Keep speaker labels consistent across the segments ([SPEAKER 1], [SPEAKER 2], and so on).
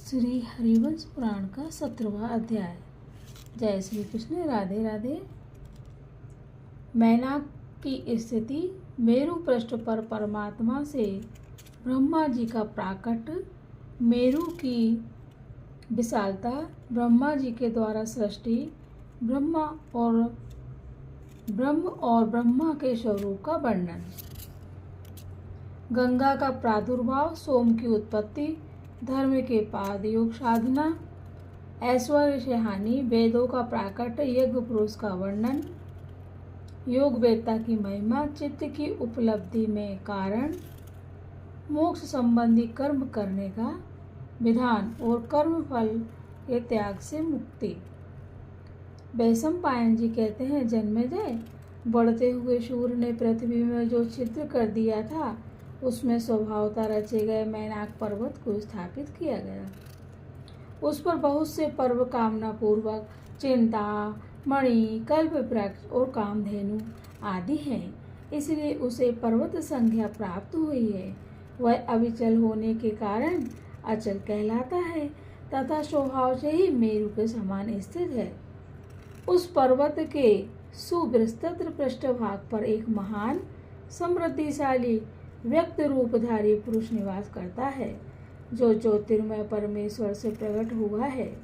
[SPEAKER 1] श्री हरिवंश पुराण का 17वां अध्याय। जय श्री कृष्ण। राधे राधे। मैनाक की स्थिति। मेरु पृष्ठ पर परमात्मा से ब्रह्मा जी का प्राकट। मेरु की विशालता। ब्रह्मा जी के द्वारा सृष्टि। ब्रह्म और ब्रह्मा के स्वरूप का वर्णन। गंगा का प्रादुर्भाव। सोम की उत्पत्ति। धर्म के पाद योग साधना। ऐश्वर्य से हानि। वेदों का प्राकट। यज्ञ पुरुष का वर्णन। योग वेदता की महिमा। चित्त की उपलब्धि में कारण। मोक्ष संबंधी कर्म करने का विधान और कर्म फल के त्याग से मुक्ति। वैशंपायन जी कहते हैं, जन्मेजय, बढ़ते हुए सूर्य ने पृथ्वी में जो चित्र कर दिया था उसमें स्वभावतः रचे गए मैनाक पर्वत को स्थापित किया गया। उस पर बहुत से पर्व कामना पूर्वक चिंता, मणि, कल्प वृक्ष और कामधेनु आदि हैं, इसलिए उसे पर्वत संज्ञा प्राप्त हुई है। वह अविचल होने के कारण अचल कहलाता है तथा स्वभाव से ही मेरु के समान स्थित है। उस पर्वत के सुविस्तृत पृष्ठभाग पर एक महान समृद्धिशाली व्यक्त रूपधारी पुरुष निवास करता है, जो ज्योतिर्मय परमेश्वर से प्रकट हुआ है।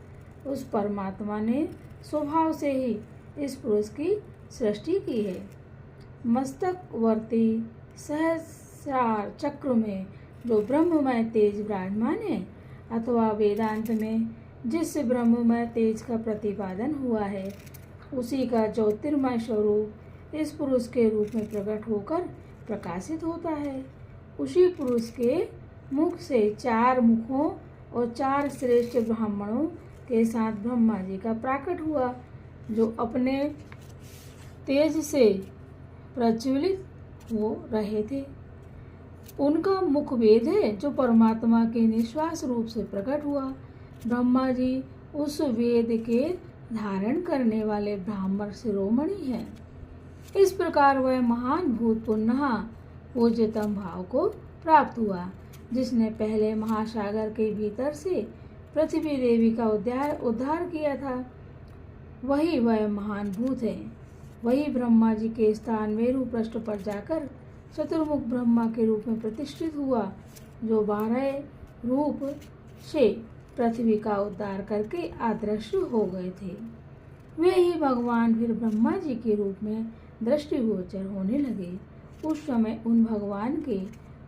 [SPEAKER 1] उस परमात्मा ने स्वभाव से ही इस पुरुष की सृष्टि की है। मस्तकवर्ती सहस्रार चक्र में जो ब्रह्ममय तेज विराजमान है, अथवा वेदांत में जिस ब्रह्ममय तेज का प्रतिपादन हुआ है, उसी का ज्योतिर्मय स्वरूप इस पुरुष के रूप में प्रकट होकर प्रकाशित होता है। उसी पुरुष के मुख से 4 मुखों और 4 श्रेष्ठ ब्राह्मणों के साथ ब्रह्मा जी का प्राकट हुआ, जो अपने तेज से प्रज्वलित हो रहे थे। उनका मुख वेद है, जो परमात्मा के निश्वास रूप से प्रकट हुआ। ब्रह्मा जी उस वेद के धारण करने वाले ब्राह्मण शिरोमणि हैं। इस प्रकार वह महान भूत पुनः पूज्यतम भाव को प्राप्त हुआ, जिसने पहले महासागर के भीतर से पृथ्वी देवी का उद्धार किया था। वही वह महान भूत है। वही ब्रह्मा जी के स्थान मेरु पृष्ठ पर जाकर चतुर्मुख ब्रह्मा के रूप में प्रतिष्ठित हुआ, जो 12 रूप से पृथ्वी का उद्धार करके अदृश्य हो गए थे। वे ही भगवान फिर ब्रह्मा जी के रूप में दृष्टिगोचर होने लगे। उस समय उन भगवान के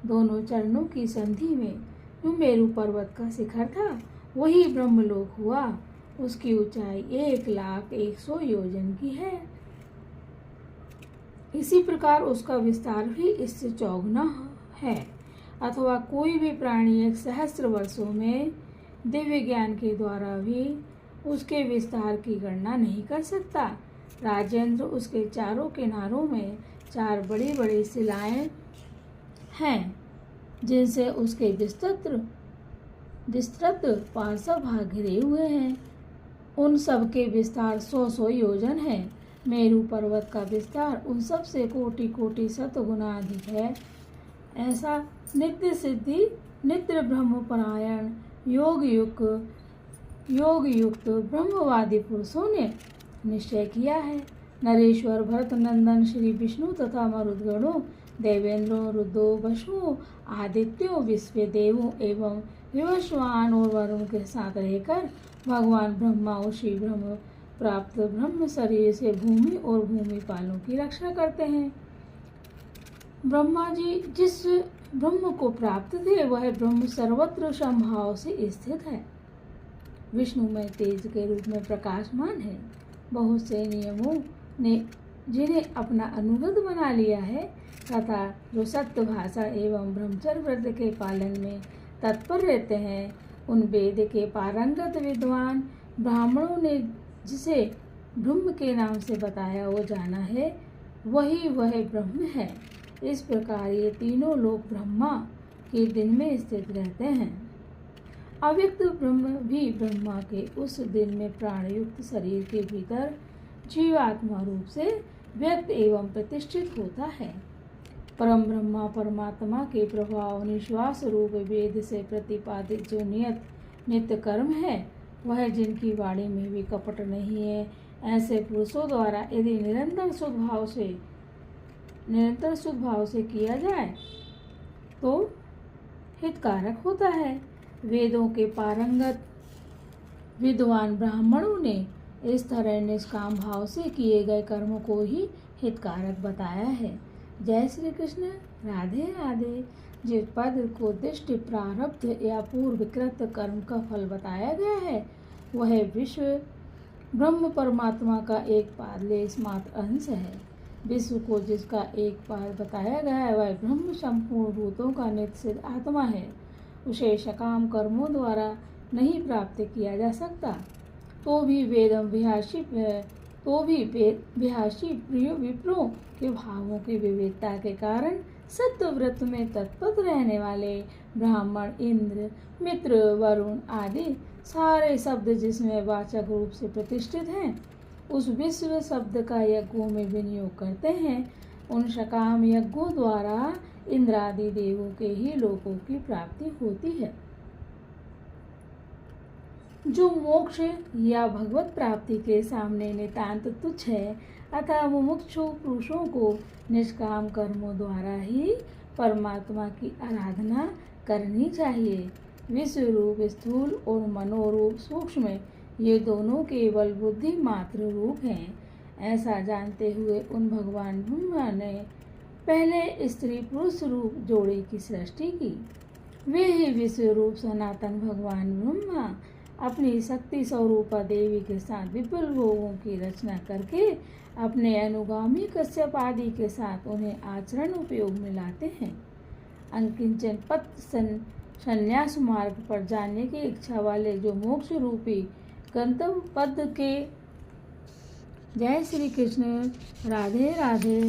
[SPEAKER 1] दोनों चरणों की संधि में जो मेरु पर्वत का शिखर था, वही ब्रह्मलोक हुआ। उसकी ऊंचाई 1,01,00,000 योजन की है। इसी प्रकार उसका विस्तार भी इससे चौगुना है, अथवा कोई भी प्राणी 1 सहस्त्र वर्षों में दिव्य ज्ञान के द्वारा भी उसके विस्तार की गणना नहीं कर सकता। राजेंद्र, उसके चारों किनारों में 4 बड़ी बड़ी शिलाएं हैं, जिनसे उसके विस्तृत पार्श्व भाग घिरे हुए हैं। उन सब के विस्तार 100 योजन है। मेरु पर्वत का विस्तार उन सब से कोटि कोटि शत गुना अधिक है। ऐसा नित्य सिद्धि, नित्य ब्रह्मपरायण, योग युक्त ब्रह्मवादी पुरुषों ने निश्चय किया है। नरेश्वर, भरत नंदन, श्री विष्णु तथा मरुद्गणों, देवेंद्रों, रुद्रो, वसुओं, आदित्यों, विश्व देवों एवं विवस्वान और वरुण के साथ रहकर भगवान ब्रह्मा उसी ब्रह्म प्राप्त ब्रह्म शरीर से भूमि और भूमिपालों की रक्षा करते हैं। ब्रह्मा जी जिस ब्रह्म को प्राप्त थे, वह ब्रह्म सर्वत्र समभाव से स्थित है। विष्णु में तेज के रूप में प्रकाशमान है। बहुत से नियमों ने जिन्हें अपना अनुगत बना लिया है तथा जो सत्य भाषा एवं ब्रह्मचर्य व्रत के पालन में तत्पर रहते हैं, उन वेद के पारंगत विद्वान ब्राह्मणों ने जिसे ब्रह्म के नाम से बताया वो जाना है, वही वह ब्रह्म है। इस प्रकार ये तीनों लोग ब्रह्मा के दिन में स्थित रहते हैं। अव्यक्त ब्रह्म भी ब्रह्मा के उस दिन में प्राणयुक्त शरीर के भीतर जीवात्मा रूप से व्यक्त एवं प्रतिष्ठित होता है। परम ब्रह्मा परमात्मा के प्रभाव निश्वास रूप वेद से प्रतिपादित जो नियत नित्य कर्म है, वह जिनकी वाणी में भी कपट नहीं है, ऐसे पुरुषों द्वारा यदि निरंतर शुद्ध भाव से किया जाए तो हितकारक होता है। वेदों के पारंगत विद्वान ब्राह्मणों ने इस तरह निष्काम भाव से किए गए कर्म को ही हितकारक बताया है। जय श्री कृष्ण। राधे राधे। जिस पद को दृष्टि प्रारब्ध या पूर्वकृत कर्म का फल बताया गया है, वह विश्व ब्रह्म परमात्मा का एक पादलेश मात्र अंश है। विश्व को जिसका एक पाद बताया गया है, वह ब्रह्म संपूर्ण भूतों का नित्य सिद्ध आत्मा है। उसे सकाम कर्मों द्वारा नहीं प्राप्त किया जा सकता। तो भी प्रिय विप्रों के भावों की विविधता के कारण सत्य व्रत में तत्पर रहने वाले ब्राह्मण, इंद्र, मित्र, वरुण आदि सारे शब्द जिसमें वाचक रूप से प्रतिष्ठित हैं, उस विश्व शब्द का यज्ञों में विनियोग करते हैं। उन सकाम यज्ञों द्वारा इंद्रादि देवों के ही लोकों की प्राप्ति होती है। जो मोक्ष या भगवत प्राप्ति के सामने नितांत तुच्छ है, अतः मुमुक्षु पुरुषों को निष्काम कर्मों द्वारा ही परमात्मा की आराधना करनी चाहिए। विश्व रूप स्थूल और मनोरूप सूक्ष्म, ये दोनों केवल बुद्धि मात्र रूप हैं। ऐसा जानते हुए उन भगवान ब्रह्मा ने पहले स्त्री पुरुष रूप जोड़े की सृष्टि की। वे ही विश्व रूप सनातन भगवान ब्रह्मा अपनी शक्ति स्वरूपा देवी के साथ विपुल भोगों की रचना करके अपने अनुगामी कश्यप आदि के साथ उन्हें आचरण उपयोग में लाते हैं। अंकिंचन पद संन्यास मार्ग पर जाने की इच्छा वाले जो मोक्ष रूपी गंतव्य पद के जय श्री कृष्ण। राधे राधे।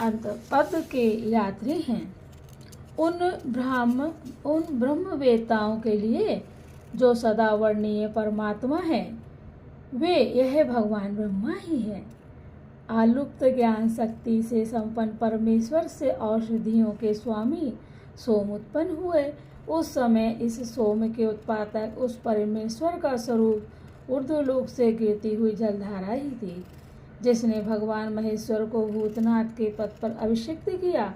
[SPEAKER 1] अंत पद के यात्री हैं, उन ब्रह्मवेताओं के लिए जो सदा वर्णीय परमात्मा है, वे यह भगवान ब्रह्मा ही है। आलुप्त ज्ञान शक्ति से संपन्न परमेश्वर से औषधियों के स्वामी सोम उत्पन्न हुए। उस समय इस सोम के उत्पादक उस परमेश्वर का स्वरूप ऊर्ध्वलोक से गिरती हुई जलधारा ही थी, जिसने भगवान महेश्वर को भूतनाथ के पद पर अभिषिक्त किया।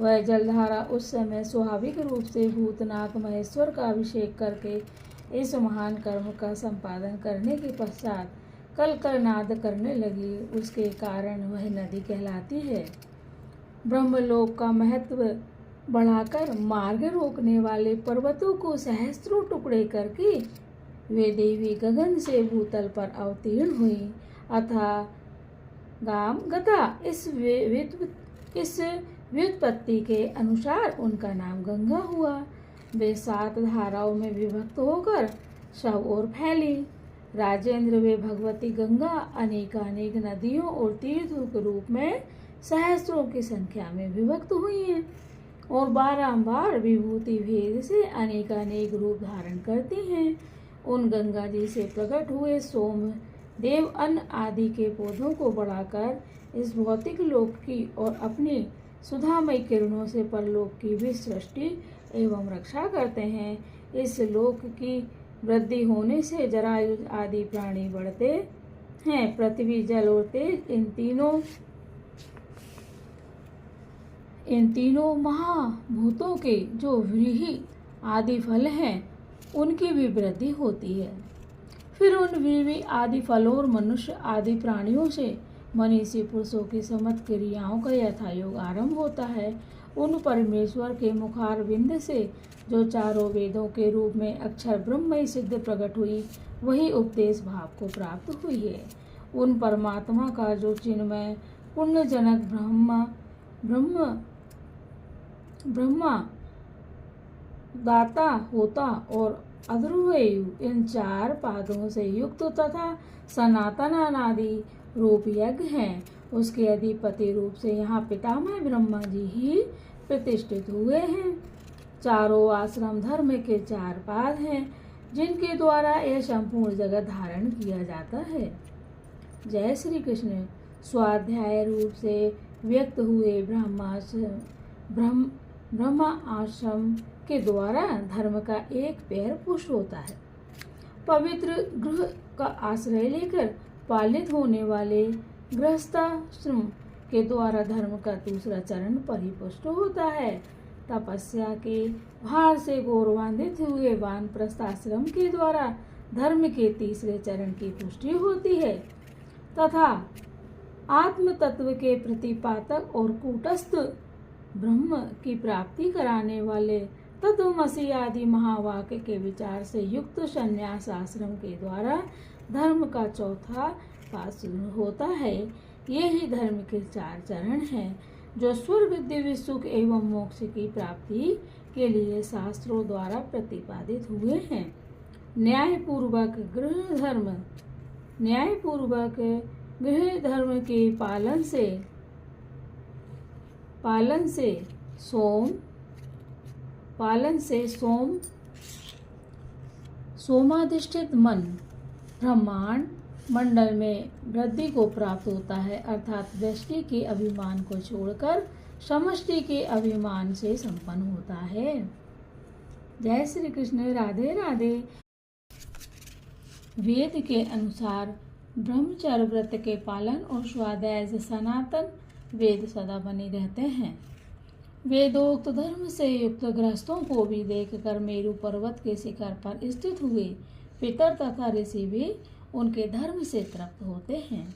[SPEAKER 1] वह जलधारा उस समय स्वाभाविक रूप से भूतनाथ महेश्वर का अभिषेक करके इस महान कर्म का संपादन करने के पश्चात कलकलनाद करने लगी। उसके कारण वह नदी कहलाती है। ब्रह्मलोक का महत्व बढ़ाकर मार्ग रोकने वाले पर्वतों को सहस्त्रों टुकड़े करके वे देवी गगन से भूतल पर अवतीर्ण हुई। अतः गाम गता इस व्युत्पत्ति के अनुसार उनका नाम गंगा हुआ। वे 7 धाराओं में विभक्त होकर सब ओर फैली। राजेंद्र, वे भगवती गंगा अनेकानेक नदियों और तीर्थों के रूप में सहस्त्रों की संख्या में विभक्त हुई हैं और बारंबार विभूति भेद से अनेकानेक रूप धारण करती हैं। उन गंगा जी से प्रकट हुए सोम देव अन्न आदि के पौधों को बढ़ाकर इस भौतिक लोक की और अपनी सुधामय किरणों से परलोक की भी सृष्टि एवं रक्षा करते हैं। इस लोक की वृद्धि होने से जरायु आदि प्राणी बढ़ते हैं। पृथ्वी, जल और तेज, इन तीनों महाभूतों के जो व्रीहि आदि फल हैं, उनकी भी वृद्धि होती है। फिर उन व्रीहि आदि फलों और मनुष्य आदि प्राणियों से मनीषी पुरुषों की समस्त क्रियाओं का यथायोग आरंभ होता है। उन परमेश्वर के मुखारविंद से जो चारों वेदों के रूप में अक्षर ब्रह्मई सिद्ध प्रकट हुई, वही उपदेश भाव को प्राप्त हुई है। उन परमात्मा का जो चिन्मय पुण्यजनक ब्रह्मा दाता होता और अध्रुवयु, इन 4 पादों से युक्त तथा सनातन अनादि रूप यज्ञ हैं, उसके अधिपति रूप से यहाँ पितामह ब्रह्मा जी ही प्रतिष्ठित हुए हैं। चारों आश्रम धर्म के 4 पाद हैं, जिनके द्वारा यह संपूर्ण जगत धारण किया जाता है। जय श्री कृष्ण। स्वाध्याय रूप से व्यक्त हुए ब्रह्मा आश्रम के द्वारा धर्म का एक पैर पुष्ट होता है। पवित्र गृह का आश्रय लेकर पालित होने वाले गृहस्थाश्रम के द्वारा धर्म का दूसरा चरण परिपुष्ट होता है। तपस्या के भार से गौरवान्वित हुए वानप्रस्थ आश्रम के द्वारा धर्म के तीसरे चरण की पुष्टि होती है तथा आत्म तत्व के प्रतिपादक और कूटस्थ ब्रह्म की प्राप्ति कराने वाले तत्वमसि आदि महावाक्य के विचार से युक्त संन्यास आश्रम के द्वारा धर्म का चौथा पास शुरू होता है। यही धर्म के 4 चरण हैं जो स्वर्ग, दिव्य सुख एवं मोक्ष की प्राप्ति के लिए शास्त्रों द्वारा प्रतिपादित हुए हैं। न्यायपूर्वक गृह धर्म के पालन से सोमाधिष्ठित मन ब्रह्मांड मंडल में वृद्धि को प्राप्त होता है, अर्थात व्यष्टि के अभिमान को छोड़कर समष्टि के अभिमान से संपन्न होता है। जय श्री कृष्ण। राधे राधे। वेद के अनुसार ब्रह्मचर्य व्रत के पालन और स्वाध्याय से सनातन वेद सदा बने रहते हैं। वेदोक्त धर्म से युक्त गृहस्थों को भी देखकर मेरु पर्वत के शिखर पर स्थित हुए पितर तथा ऋषि भी उनके धर्म से तृप्त होते हैं।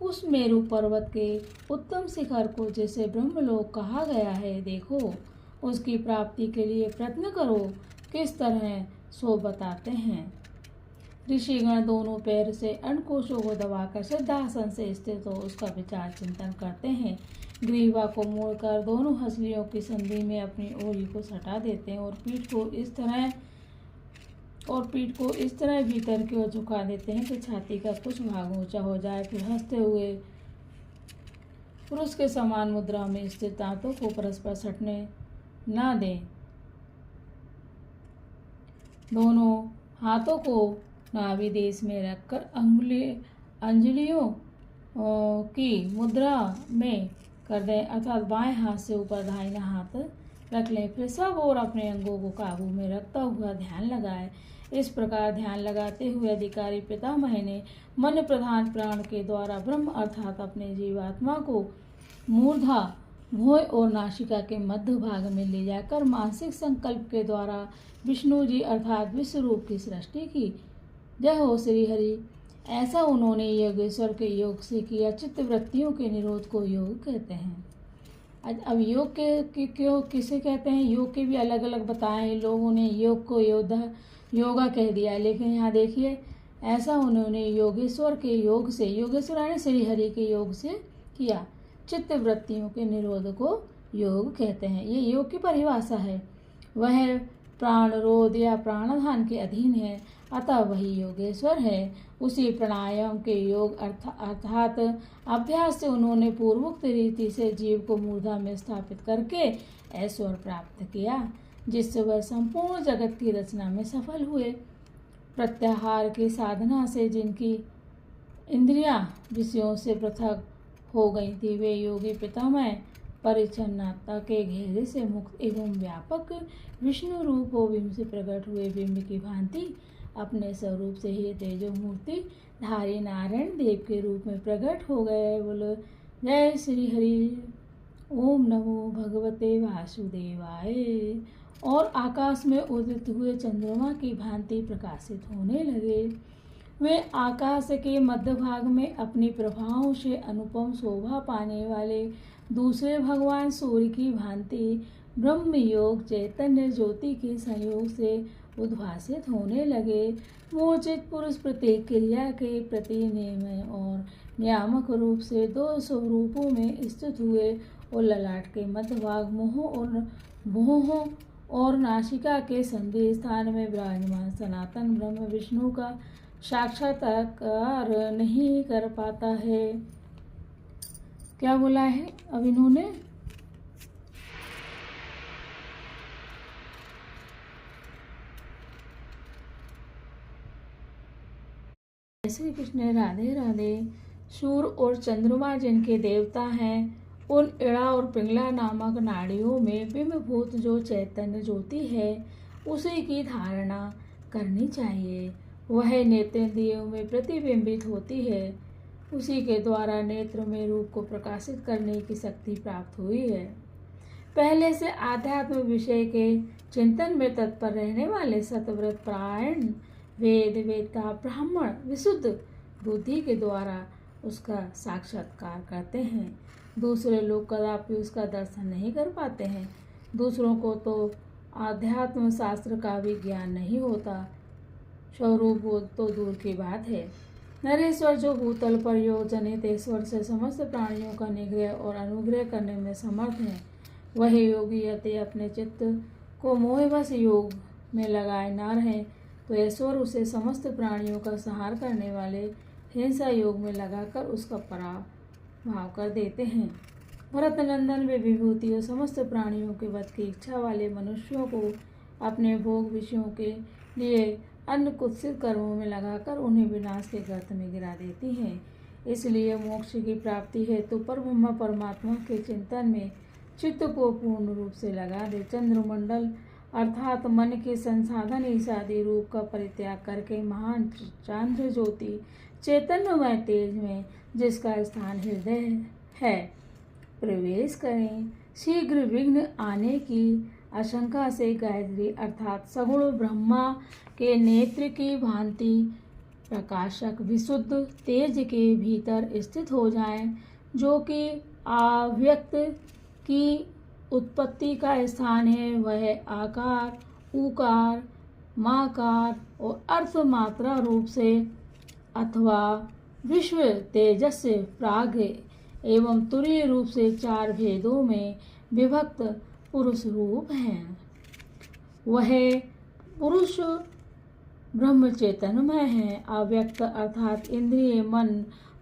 [SPEAKER 1] उस मेरु पर्वत के उत्तम शिखर को जैसे ब्रह्मलोक कहा गया है, देखो उसकी प्राप्ति के लिए प्रयत्न करो। किस तरह सो बताते हैं। ऋषिगण दोनों पैर से अंडकोशों को दबाकर सिद्धासन से स्थित हो उसका विचार चिंतन करते हैं। ग्रीवा को मोड़कर दोनों हंसलियों की संधि में अपनी ओरी को सटा देते हैं और पीठ को इस तरह भीतर की ओर झुका देते हैं कि छाती का कुछ भाग ऊंचा हो जाए। फिर हंसते हुए पुरुष के समान मुद्रा में स्थित दांतों को परस्पर सटने न दें। दोनों हाथों को नाभि देश में रखकर अंजलियों की मुद्रा में कर दें, अर्थात बाएं हाथ से ऊपर दाहिना हाथ रख लें। फिर सब और अपने अंगों को काबू में रखता हुआ ध्यान लगाए। इस प्रकार ध्यान लगाते हुए अधिकारी पितामह ने मन प्रधान प्राण के द्वारा ब्रह्म अर्थात अपने जीवात्मा को मूर्धा, भुय और नासिका के मध्य भाग में ले जाकर मानसिक संकल्प के द्वारा विष्णु जी अर्थात विश्व रूप की सृष्टि की। जय हो श्री हरि। ऐसा उन्होंने योगेश्वर के योग से किया। चित्त वृत्तियों के निरोध को योग कहते हैं। अब योग के क्यों किसे कहते हैं, योग के भी अलग अलग बताए। लोगों ने योग को योगा कह दिया, लेकिन यहाँ देखिए ऐसा उन्होंने योगेश्वर के योग से, योगेश्वर यानी श्री हरि के योग से किया। चित्त वृत्तियों के निरोध को योग कहते हैं। ये योग की परिभाषा है। वह प्राणरोध या प्राणाधान के अधीन है, अतः वही योगेश्वर है। उसी प्राणायाम के योग अर्थात अभ्यास से उन्होंने पूर्वोक्त रीति से जीव को मूर्धा में स्थापित करके ऐश्वर्य प्राप्त किया, जिससे वह संपूर्ण जगत की रचना में सफल हुए। प्रत्याहार की साधना से जिनकी इंद्रियां विषयों से पृथक हो गई थी, वे योगी पितामह परिच्छन्नता के घेरे से मुक्त एवं व्यापक विष्णु रूप हो बिंब से प्रकट हुए बिंब की भांति अपने स्वरूप से ही तेजो मूर्ति धारी नारायण देव के रूप में प्रकट हो गए। बोलो जय श्री हरि। ओम नमो भगवते वासुदेवाय। और आकाश में उदित हुए चंद्रमा की भांति प्रकाशित होने लगे। वे आकाश के मध्य भाग में अपनी प्रभाओं से अनुपम शोभा पाने वाले दूसरे भगवान सूर्य की भांति ब्रह्म योग चैतन्य ज्योति के संयोग से उद्भासित होने लगे। मोचित पुरुष प्रत्येक क्रिया के प्रति नियम और नियामक रूप से 2 स्वरूपों में स्थित हुए और ललाट के मध्य भाग मुंह और नासिका के संधि स्थान में विराजमान सनातन ब्रह्म विष्णु का साक्षात्कार नहीं कर पाता है। क्या बोला है अब इन्होंने? श्री कृष्ण। राधे राधे। सूर्य और चंद्रमा जिनके देवता हैं उन इड़ा और पिंगला नामक नाड़ियों में बिंबभूत जो चैतन्य ज्योति है उसी की धारणा करनी चाहिए। वह नेत्रेंद्रियों में प्रतिबिंबित होती है। उसी के द्वारा नेत्र में रूप को प्रकाशित करने की शक्ति प्राप्त हुई है। पहले से आध्यात्म विषय के चिंतन में तत्पर रहने वाले सतव्रत परायण वेद वेदता ब्राह्मण विशुद्ध बुद्धि के द्वारा उसका साक्षात्कार करते हैं। दूसरे लोग कदापि उसका दर्शन नहीं कर पाते हैं। दूसरों को तो आध्यात्म शास्त्र का भी ज्ञान नहीं होता, स्वरूप बोध तो दूर की बात है। नरेश्वर जो भूतल पर योग जनित ईश्वर से समस्त प्राणियों का निग्रह और अनुग्रह करने में समर्थ है, वही योगी यदि अपने चित्त को मोहवश योग में लगाए न रहे तो ईश्वर उसे समस्त प्राणियों का संहार करने वाले हिंसा योग में लगाकर उसका पराभव कर देते हैं। भरत नंदन वे विभूतियों समस्त प्राणियों के वध की इच्छा वाले मनुष्यों को अपने भोग विषयों के लिए अन्य कुत्सित कर्मों में लगाकर उन्हें विनाश के गर्त में गिरा देती हैं। इसलिए मोक्ष की प्राप्ति हेतु परब्रह्म परमात्मा के चिंतन में चित्त को पूर्ण रूप से लगा दे। चंद्रमंडल अर्थात मन के संसाधन ईसादी रूप का परित्याग करके महान चांद्र ज्योति चैतन्यमय तेज में जिसका स्थान हृदय है प्रवेश करें। शीघ्र विघ्न आने की आशंका से गायत्री अर्थात सगुण ब्रह्मा के नेत्र की भांति प्रकाशक विशुद्ध तेज के भीतर स्थित हो जाएं, जो कि अव्यक्त की उत्पत्ति का स्थान है। वह आकार उकार माकार और अर्थ मात्रा रूप से अथवा विश्व तेजस से प्राग एवं तुरीय रूप से चार भेदों में विभक्त पुरुष रूप हैं। वह पुरुष ब्रह्म चैतन्यमय है। अव्यक्त अर्थात इंद्रिय मन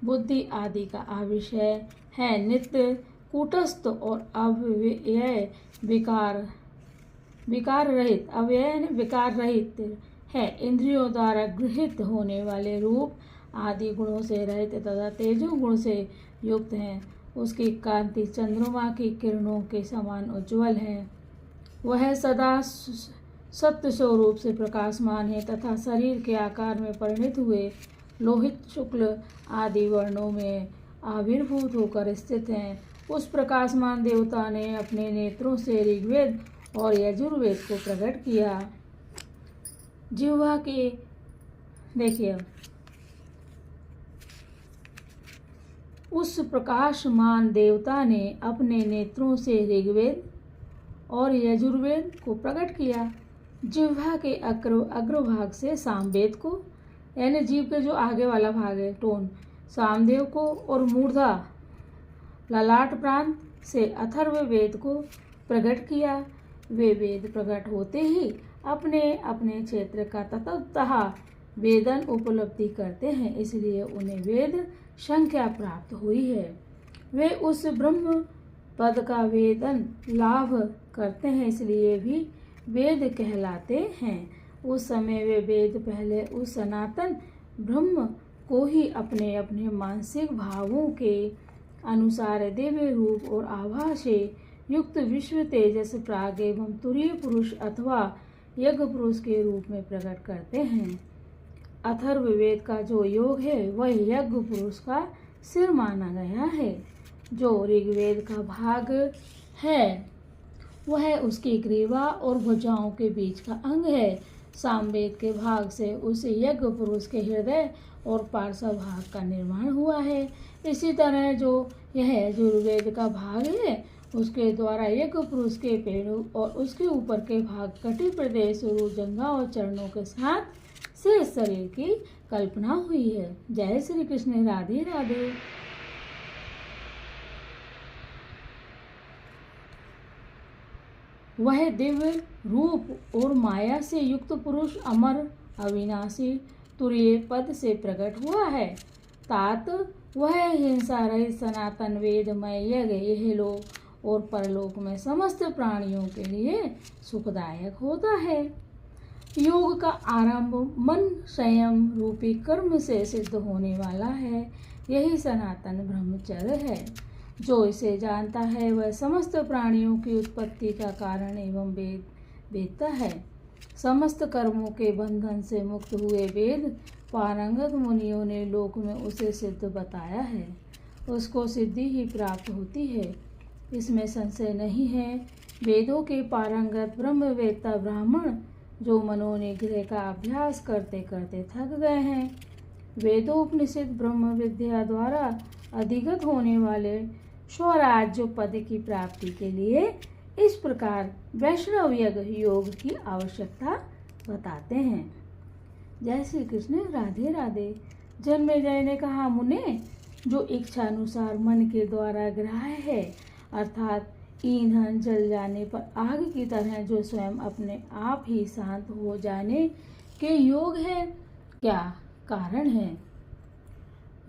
[SPEAKER 1] बुद्धि आदि का आविषय है। नित्य कूटस्थ और अव्यय विकार रहित है। इंद्रियों द्वारा गृहीत होने वाले रूप आदि गुणों से रहित तथा तेजो गुण से युक्त हैं। उसकी कांति चंद्रमा की किरणों के समान उज्ज्वल है। वह सदा सत्य स्वरूप से प्रकाशमान है तथा शरीर के आकार में परिणित हुए लोहित शुक्ल आदि वर्णों में आविर्भूत होकर स्थित हैं। उस प्रकाशमान देवता ने अपने नेत्रों से ऋग्वेद और यजुर्वेद को प्रकट किया। जिह्वा के देखिए, उस प्रकाशमान देवता ने अपने नेत्रों से ऋग्वेद और यजुर्वेद को प्रकट किया। जिह्वा के अग्रभाग से सामवेद को, यानी जीभ के जो आगे वाला भाग है टोन, सामदेव को, और मूर्धा ललाट प्रांत से अथर्व वेद को प्रकट किया। वे वेद प्रकट होते ही अपने अपने क्षेत्र का तत्वतः वेदन उपलब्धि करते हैं, इसलिए उन्हें वेद संख्या प्राप्त हुई है। वे उस ब्रह्म पद का वेदन लाभ करते हैं, इसलिए भी वेद कहलाते हैं। उस समय वे वेद पहले उस सनातन ब्रह्म को ही अपने अपने मानसिक भावों के अनुसार दिव्य रूप और आभा से युक्त विश्व तेजस प्राग एवं तुरीय पुरुष अथवा यज्ञ पुरुष के रूप में प्रकट करते हैं। अथर्व वेद का जो योग है वह यज्ञ पुरुष का सिर माना गया है। जो ऋग्वेद का भाग है वह उसकी ग्रीवा और भुजाओं के बीच का अंग है। सामवेद के भाग से उस यज्ञ पुरुष के हृदय और पार्श्व भाग का निर्माण हुआ है। इसी तरह जो यह यजुर्वेद का भाग है उसके द्वारा यज्ञ पुरुष के पेड़ों और उसके ऊपर के भाग कटी प्रदेश जंघा और चरणों के साथ से शरीर की कल्पना हुई है। जय श्री कृष्ण। राधे राधे। वह दिव्य रूप और माया से युक्त पुरुष अमर अविनाशी तुरीय पद से प्रकट हुआ है। तात वह हिंसा रहित सनातन वेदमय यज्ञ इहलोक और परलोक में समस्त प्राणियों के लिए सुखदायक होता है। योग का आरंभ मन संयम रूपी कर्म से सिद्ध होने वाला है। यही सनातन ब्रह्मचर्य है। जो इसे जानता है वह समस्त प्राणियों की उत्पत्ति का कारण एवं वेदता है। समस्त कर्मों के बंधन से मुक्त हुए वेद पारंगत मुनियों ने लोक में उसे सिद्ध बताया है। उसको सिद्धि ही प्राप्त होती है, इसमें संशय नहीं है। वेदों के पारंगत ब्रह्मवेत्ता ब्राह्मण जो मनोनिग्रह का अभ्यास करते करते थक गए हैं, वेदोपनिषद ब्रह्म विद्या द्वारा अधिगत होने वाले स्वराज्य पद की प्राप्ति के लिए इस प्रकार वैष्णव योग की आवश्यकता बताते हैं। जय श्री कृष्ण। राधे राधे। जन्मेजय ने कहा, मुने, जो इच्छानुसार मन के द्वारा ग्राह्य है, अर्थात ईंधन जल जाने पर आग की तरह जो स्वयं अपने आप ही शांत हो जाने के योग है, क्या कारण है?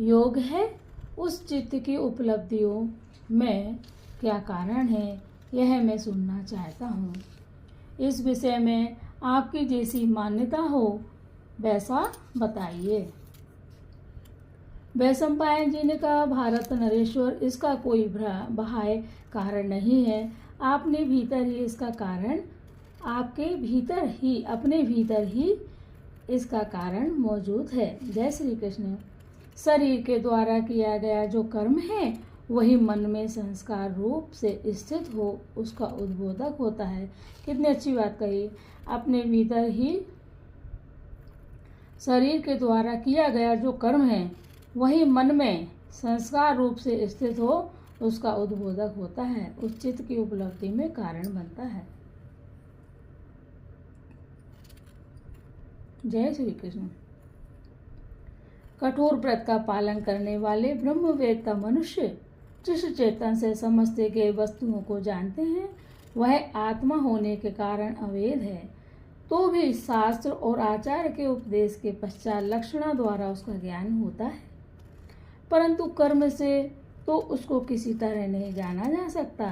[SPEAKER 1] योग है उस चित्त की उपलब्धियों में क्या कारण है, यह मैं सुनना चाहता हूँ। इस विषय में आपकी जैसी मान्यता हो वैसा बताइए। वैशंपायन जी ने कहा, भारत नरेश्वर, इसका कोई बाह्य कारण नहीं है। आपने भीतर ही इसका कारण, आपके भीतर ही, अपने भीतर ही इसका कारण मौजूद है। जय श्री कृष्ण। शरीर के द्वारा किया गया जो कर्म है वही मन में संस्कार रूप से स्थित हो उसका उद्बोधक होता है। कितनी अच्छी बात कही। अपने भीतर ही शरीर के द्वारा किया गया जो कर्म है वही मन में संस्कार रूप से स्थित हो उसका उद्बोधक होता है, उस चित्त की उपलब्धि में कारण बनता है। जय श्री कृष्ण। कठोर व्रत का पालन करने वाले ब्रह्मवेत्ता मनुष्य जिस चेतन से समस्त गए वस्तुओं को जानते हैं वह आत्मा होने के कारण अवेद है, तो भी शास्त्र और आचार्य के उपदेश के पश्चात लक्षणा द्वारा उसका ज्ञान होता है, परंतु कर्म से तो उसको किसी तरह नहीं जाना जा सकता।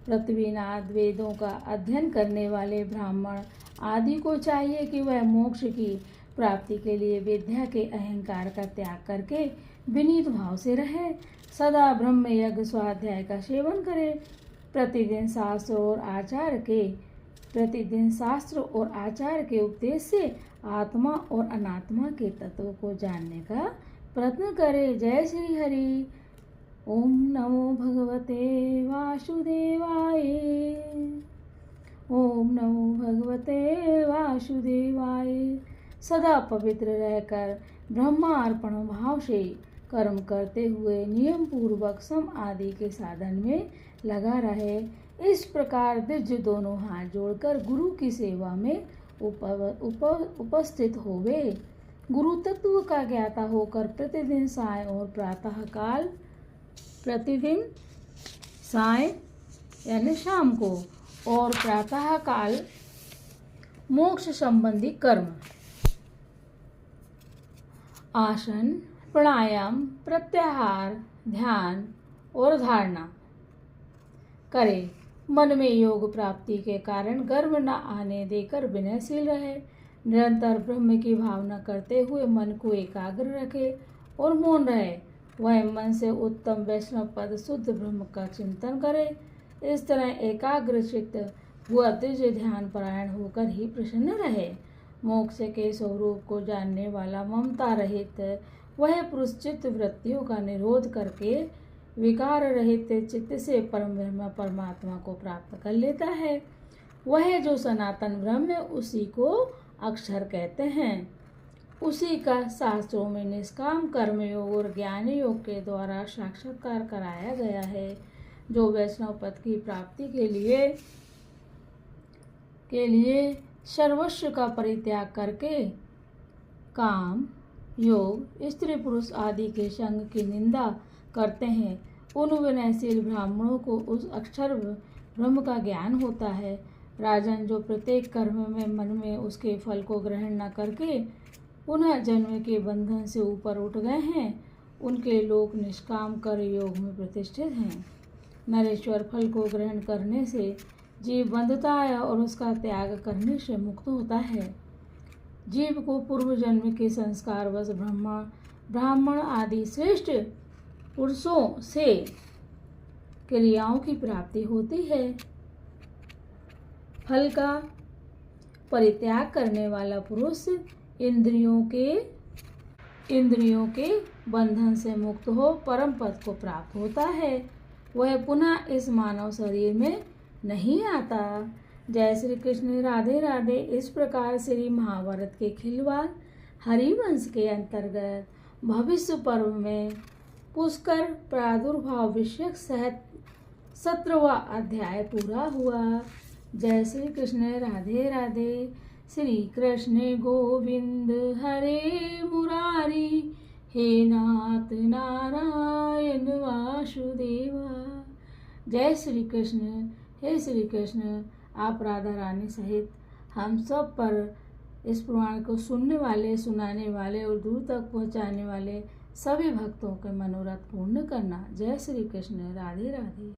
[SPEAKER 1] पृथ्वीनाथ वेदों का अध्ययन करने वाले ब्राह्मण आदि को चाहिए कि वह मोक्ष की प्राप्ति के लिए विद्या के अहंकार का त्याग करके विनीत भाव से रहे, सदा ब्रह्म यज्ञ स्वाध्याय का सेवन करे, प्रतिदिन शास्त्र और आचार के उपदेश से आत्मा और अनात्मा के तत्व को जानने का प्रयत्न करे। जय श्री हरि। ओम नमो भगवते वासुदेवाय। ओम नमो भगवते वासुदेवाय। सदा पवित्र रहकर ब्रह्मार्पण भाव से कर्म करते हुए नियम पूर्वक सम आदि के साधन में लगा रहे। इस प्रकार द्विज दोनों हाथ जोड़कर गुरु की सेवा में उपस्थित होवे। गुरु तत्व का ज्ञाता होकर प्रतिदिन साय और प्रातः काल, प्रतिदिन साय यानी शाम को और प्रातः काल मोक्ष संबंधी कर्म, आसन, प्राणायाम, प्रत्याहार, ध्यान और धारणा करे। मन में योग प्राप्ति के कारण गर्व न आने देकर विनयशील रहे। निरंतर ब्रह्म की भावना करते हुए मन को एकाग्र रखे और मौन रहे। वह मन से उत्तम वैष्णव पद शुद्ध ब्रह्म का चिंतन करे। इस तरह एकाग्र चित्त हुआ दिव्य ध्यान परायण होकर ही प्रसन्न रहे। मोक्ष के स्वरूप को जानने वाला ममता रहित वह पुरुष चित्त वृत्तियों का निरोध करके विकार रहित चित्त से परम ब्रह्म परमात्मा को प्राप्त कर लेता है। वह जो सनातन ब्रह्म है उसी को अक्षर कहते हैं। उसी का शास्त्रों में निष्काम कर्म योग और ज्ञान योग के द्वारा साक्षात्कार कराया गया है। जो वैष्णव पद की प्राप्ति के लिए सर्वस्व का परित्याग करके काम, योग, स्त्री पुरुष आदि के संग की निंदा करते हैं, उन विनयशील ब्राह्मणों को उस अक्षर ब्रह्म का ज्ञान होता है। राजन, जो प्रत्येक कर्म में मन में उसके फल को ग्रहण न करके पुनः जन्म के बंधन से ऊपर उठ गए हैं, उनके लोग निष्काम कर योग में प्रतिष्ठित हैं। नरेश्वर फल को ग्रहण करने से जीव बंधता है और उसका त्याग करने से मुक्त होता है। जीव को पूर्व जन्म के संस्कार वश ब्राह्मण आदि श्रेष्ठ पुरुषों से क्रियाओं की प्राप्ति होती है। फल का परित्याग करने वाला पुरुष इंद्रियों के बंधन से मुक्त हो परम पद को प्राप्त होता है। वह पुनः इस मानव शरीर में नहीं आता। जय श्री कृष्ण। राधे राधे। इस प्रकार श्री महाभारत के खिलवाड़ हरिवंश के अंतर्गत भविष्य पर्व में पुष्कर प्रादुर्भाव विषयक 17वां अध्याय पूरा हुआ। जय श्री कृष्ण। राधे राधे। श्री कृष्ण गोविंद हरे मुरारी, हे नाथ नारायण वासुदेवा। जय श्री कृष्ण। हे श्री कृष्ण, आप राधा रानी सहित हम सब पर इस पुराण को सुनने वाले, सुनाने वाले और दूर तक पहुंचाने वाले सभी भक्तों के मनोरथ पूर्ण करना। जय श्री कृष्ण। राधे राधे।